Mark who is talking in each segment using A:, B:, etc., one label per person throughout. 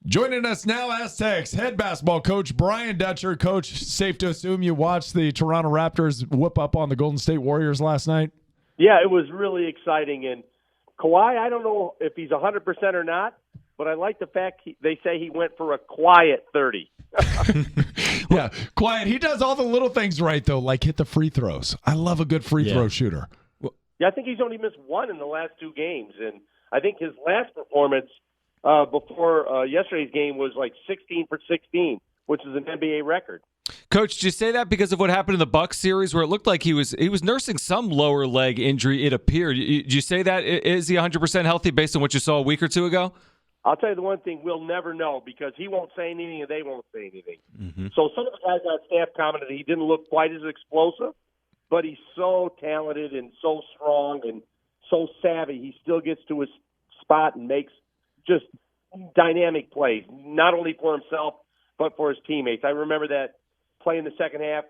A: Joining us now, Aztecs head basketball coach Brian Dutcher. Coach, safe to assume you watched the Toronto Raptors whoop up on the Golden State Warriors last night?
B: Yeah, it was really exciting. And Kawhi, I don't know if he's 100% or not, but I like the fact they say he went for a quiet 30.
A: Yeah, quiet. He does all the little things right, though, like hit the free throws. I love a good free throw shooter.
B: Yeah, I think he's only missed one in the last two games. And I think his last performance before yesterday's game was like 16 for 16, which is an NBA record.
C: Coach, did you say that because of what happened in the Bucks series where it looked like he was nursing some lower leg injury, it appeared? Did you say that? Is he 100% healthy based on what you saw a week or two ago?
B: I'll tell you the one thing, we'll never know because he won't say anything and they won't say anything. Mm-hmm. So some of the guys on staff commented he didn't look quite as explosive, but he's so talented and so strong and so savvy. He still gets to his spot and makes just dynamic plays, not only for himself, but for his teammates. I remember that play in the second half,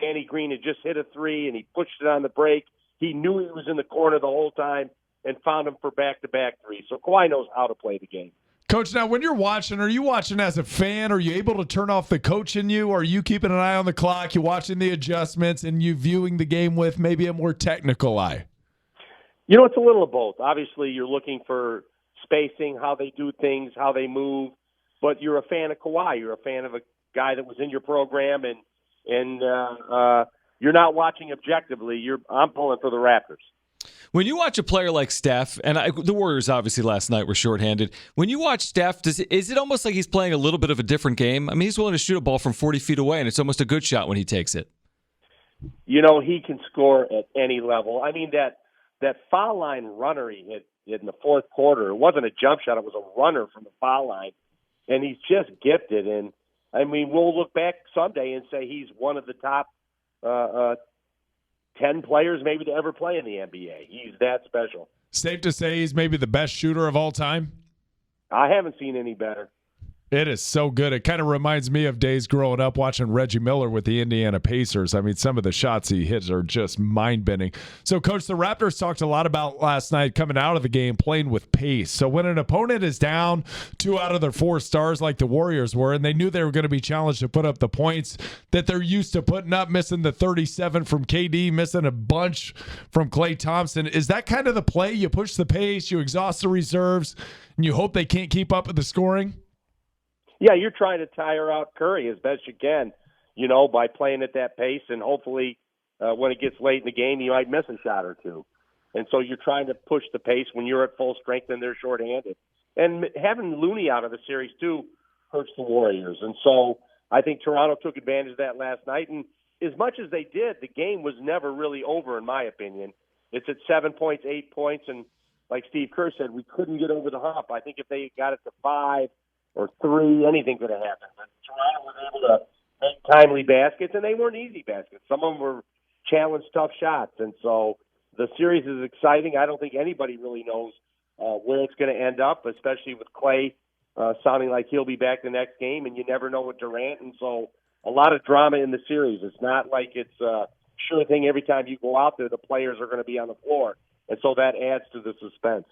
B: Danny Green had just hit a three, and he pushed it on the break. He knew he was in the corner the whole time and found him for back-to-back threes. So Kawhi knows how to play the game.
A: Coach, now when you're watching, are you watching as a fan? Are you able to turn off the coach in you? Or are you keeping an eye on the clock? You watching the adjustments and you viewing the game with maybe a more technical eye?
B: You know, it's a little of both. Obviously, you're looking for spacing, how they do things, how they move. But you're a fan of Kawhi. You're a fan of a guy that was in your program, and you're not watching objectively. I'm pulling for the Raptors.
C: When you watch a player like Steph, and the Warriors obviously last night were shorthanded. When you watch Steph, is it almost like he's playing a little bit of a different game? I mean, he's willing to shoot a ball from 40 feet away, and it's almost a good shot when he takes it.
B: You know, he can score at any level. I mean, that foul line runner he hit in the fourth quarter, it wasn't a jump shot. It was a runner from the foul line, and he's just gifted. And, I mean, we'll look back someday and say he's one of the top 10 players maybe to ever play in the NBA. He's that special.
A: Safe to say he's maybe the best shooter of all time?
B: I haven't seen any better.
A: It is so good. It kind of reminds me of days growing up watching Reggie Miller with the Indiana Pacers. I mean, some of the shots he hits are just mind-bending. So, Coach, the Raptors talked a lot about last night coming out of the game playing with pace. So when an opponent is down 2 out of their 4 stars like the Warriors were, and they knew they were going to be challenged to put up the points that they're used to putting up, missing the 37 from KD, missing a bunch from Klay Thompson, is that kind of the play? You push the pace, you exhaust the reserves, and you hope they can't keep up with the scoring?
B: Yeah, you're trying to tire out Curry as best you can, you know, by playing at that pace, and hopefully when it gets late in the game, you might miss a shot or two. And so you're trying to push the pace when you're at full strength and they're shorthanded. And having Looney out of the series, too, hurts the Warriors. And so I think Toronto took advantage of that last night. And as much as they did, the game was never really over, in my opinion. It's at 7 points, 8 points, and like Steve Kerr said, we couldn't get over the hump. I think if they got it to 5 or 3, anything could have happened. But Toronto was able to make timely baskets, and they weren't easy baskets. Some of them were challenged, tough shots. And so the series is exciting. I don't think anybody really knows where it's going to end up, especially with Klay sounding like he'll be back the next game, and you never know with Durant. And so a lot of drama in the series. It's not like it's a sure thing every time you go out there the players are going to be on the floor. And so that adds to the suspense.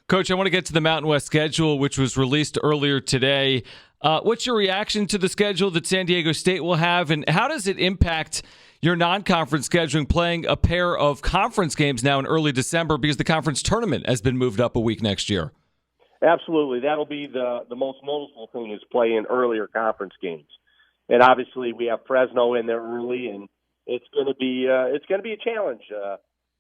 C: Coach, I want to get to the Mountain West schedule, which was released earlier today. What's your reaction to the schedule that San Diego State will have, and how does it impact your non-conference scheduling, playing a pair of conference games now in early December because the conference tournament has been moved up a week next year?
B: Absolutely. That'll be the most noticeable thing is playing earlier conference games. And obviously we have Fresno in there early, and it's going to be a challenge.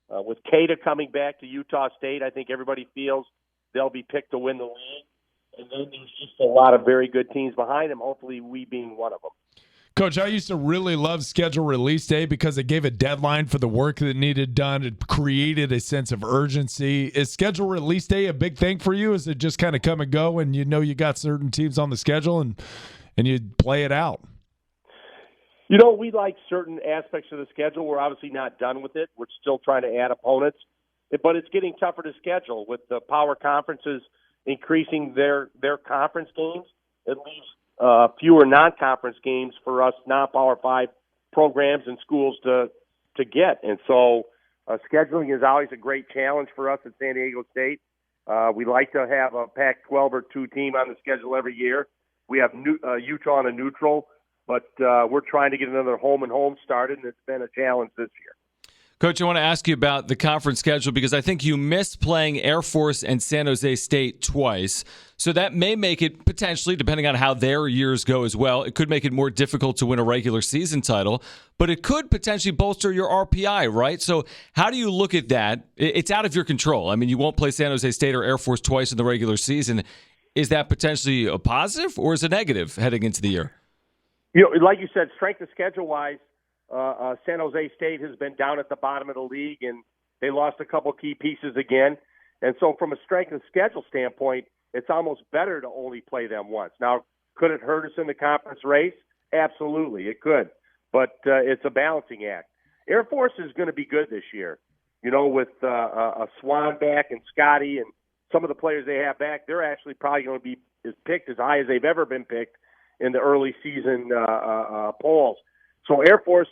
B: With Cada coming back to Utah State, I think everybody feels they'll be picked to win the league. And then there's just a lot of very good teams behind them, hopefully we being one of them.
A: Coach, I used to really love schedule release day because it gave a deadline for the work that needed done. It created a sense of urgency. Is schedule release day a big thing for you? Is it just kind of come and go and you know you got certain teams on the schedule and you play it out?
B: You know, we like certain aspects of the schedule. We're obviously not done with it. We're still trying to add opponents. But it's getting tougher to schedule with the power conferences increasing their conference games. It leaves fewer non-conference games for us non-Power 5 programs and schools to get. And so scheduling is always a great challenge for us at San Diego State. We like to have a Pac-12 or 2 team on the schedule every year. We have Utah on a neutral, but we're trying to get another home and home started, and it's been a challenge this year.
C: Coach, I want to ask you about the conference schedule because I think you missed playing Air Force and San Jose State twice. So that may make it potentially, depending on how their years go as well, it could make it more difficult to win a regular season title, but it could potentially bolster your RPI, right? So how do you look at that? It's out of your control. I mean, you won't play San Jose State or Air Force twice in the regular season. Is that potentially a positive or is it a negative heading into the year?
B: You know, like you said, strength of schedule-wise, San Jose State has been down at the bottom of the league, and they lost a couple key pieces again. And so from a strength of schedule standpoint, it's almost better to only play them once. Now, could it hurt us in the conference race? Absolutely, it could. But it's a balancing act. Air Force is going to be good this year. You know, with a Swan back and Scotty and some of the players they have back, they're actually probably going to be picked as high as they've ever been picked in the early season polls. So Air Force,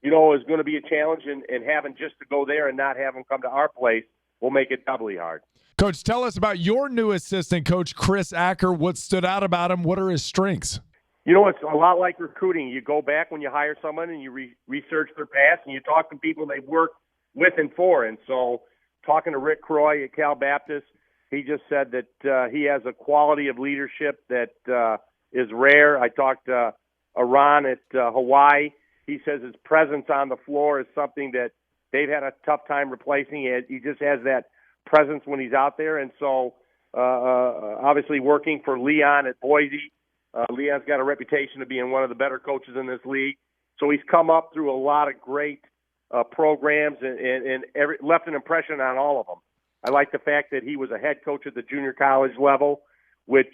B: you know, is going to be a challenge, and having just to go there and not have them come to our place will make it doubly hard.
A: Coach, tell us about your new assistant coach, Chris Acker. What stood out about him? What are his strengths?
B: You know, it's a lot like recruiting. You go back when you hire someone and you research their past, and you talk to people they've worked with and for. And so talking to Rick Croy at Cal Baptist, he just said that he has a quality of leadership that is rare. I talked to Iran at Hawaii. He says his presence on the floor is something that they've had a tough time replacing. He just has that presence when he's out there. And so obviously working for Leon at Boise, Leon's got a reputation of being one of the better coaches in this league. So he's come up through a lot of great programs and left an impression on all of them. I like the fact that he was a head coach at the junior college level, which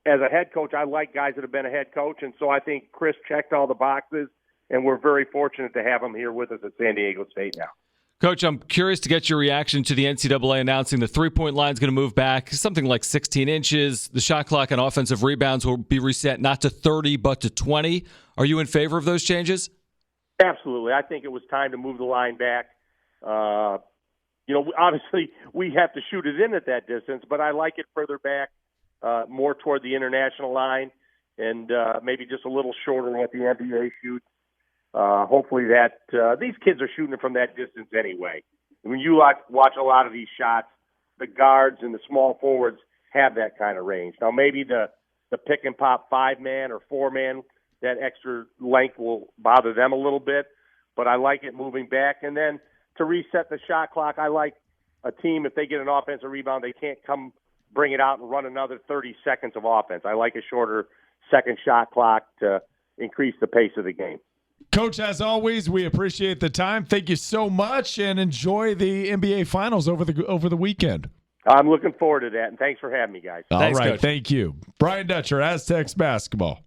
B: as a head coach, I like guys that have been a head coach, and so I think Chris checked all the boxes, and we're very fortunate to have him here with us at San Diego State now.
C: Coach, I'm curious to get your reaction to the NCAA announcing the three-point line is going to move back something like 16 inches. The shot clock on offensive rebounds will be reset not to 30 but to 20. Are you in favor of those changes?
B: Absolutely. I think it was time to move the line back. You know, obviously we have to shoot it in at that distance, but I like it further back. More toward the international line, and maybe just a little shorter than what the NBA shoots. Hopefully that these kids are shooting it from that distance anyway. When you watch a lot of these shots, the guards and the small forwards have that kind of range. Now maybe the pick and pop 5-man or 4-man, that extra length will bother them a little bit, but I like it moving back. And then to reset the shot clock, I like a team, if they get an offensive rebound, they can't come bring it out and run another 30 seconds of offense. I like a shorter second shot clock to increase the pace of the game.
A: Coach, as always, we appreciate the time. Thank you so much, and enjoy the NBA Finals over the weekend.
B: I'm looking forward to that, and thanks for having me, guys.
A: All
C: Thanks,
A: right,
C: Coach.
A: thank you. Brian Dutcher, Aztecs basketball.